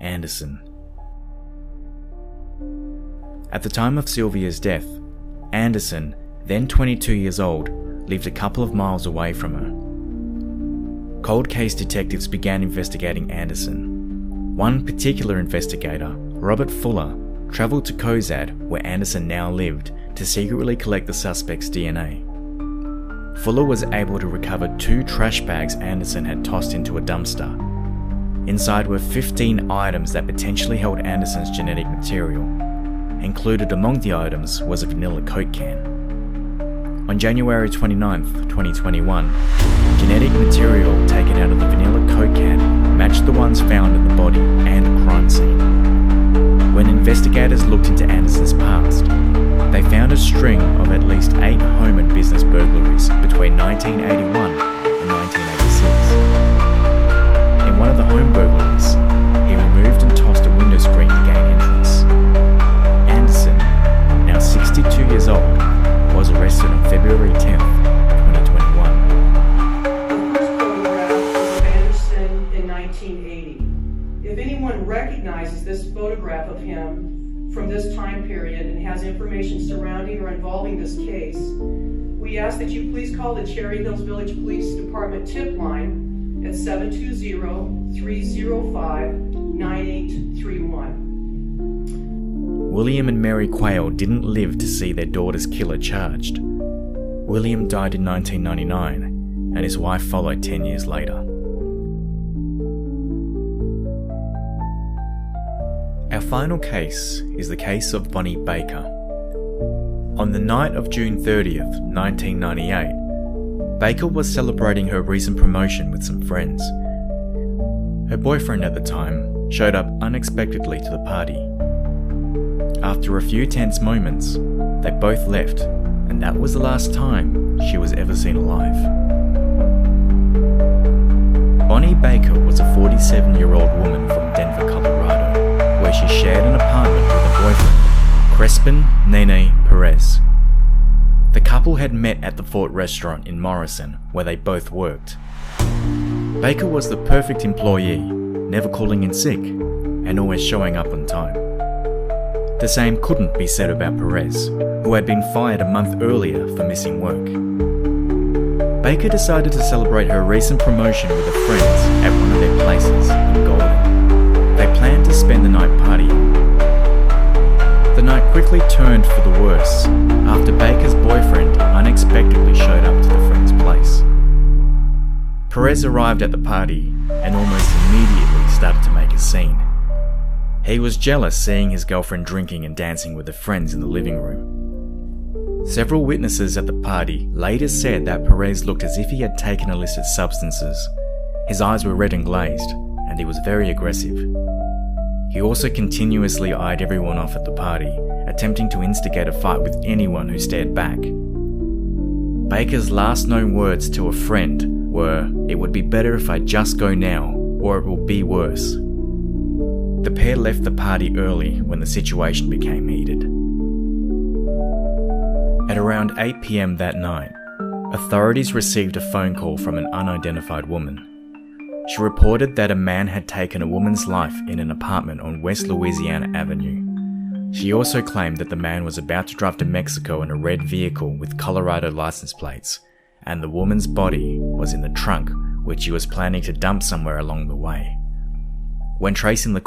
Anderson. At the time of Sylvia's death, Anderson, then 22 years old, lived a couple of miles away from her. Cold case detectives began investigating Anderson. One particular investigator, Robert Fuller, travelled to Cozad, where Anderson now lived, to secretly collect the suspect's DNA. Fuller was able to recover 2 trash bags Anderson had tossed into a dumpster. Inside were 15 items that potentially held Anderson's genetic material. Included among the items was a vanilla Coke can. On January 29, 2021, genetic material taken out of the vanilla Coke can matched the ones found in the body and crime scene. When investigators looked into Anderson's past, they found a string of at least 8 home and business burglaries between 1981 and 1986. In one of the home burglaries, he removed and tossed a window screen to gain entrance. Anderson, now 62 years old, was arrested on February 10, 2021. The first photograph of Anderson in 1980. If anyone recognizes this photograph of him from this time period and has information surrounding or involving this case, we ask that you please call the Cherry Hills Village Police Department tip line at 720-305-9831. William and Mary Quayle didn't live to see their daughter's killer charged. William died in 1999, and his wife followed 10 years later. Our final case is the case of Bonnie Baker. On the night of June 30th, 1998, Baker was celebrating her recent promotion with some friends. Her boyfriend at the time showed up unexpectedly to the party. After a few tense moments, they both left, and that was the last time she was ever seen alive. Bonnie Baker was a 47-year-old woman from Denver, Colorado, where she shared an apartment with her boyfriend, Crespin Nene Perez. The couple had met at the Fort restaurant in Morrison, where they both worked. Baker was the perfect employee, never calling in sick, and always showing up on time. The same couldn't be said about Perez, who had been fired a month earlier for missing work. Baker decided to celebrate her recent promotion with her friends at one of their places in Golden. They planned to spend the night partying. The night quickly turned for the worse after Baker's boyfriend unexpectedly showed up to the friend's place. Perez arrived at the party and almost immediately started to make a scene. He was jealous seeing his girlfriend drinking and dancing with her friends in the living room. Several witnesses at the party later said that Perez looked as if he had taken illicit substances. His eyes were red and glazed, and he was very aggressive. He also continuously eyed everyone off at the party, attempting to instigate a fight with anyone who stared back. Baker's last known words to a friend were, "It would be better if I just go now, or it will be worse." The pair left the party early when the situation became heated. At around 8 p.m. that night, authorities received a phone call from an unidentified woman. She reported that a man had taken a woman's life in an apartment on West Louisiana Avenue. She also claimed that the man was about to drive to Mexico in a red vehicle with Colorado license plates, and the woman's body was in the trunk, which he was planning to dump somewhere along the way. When tracing the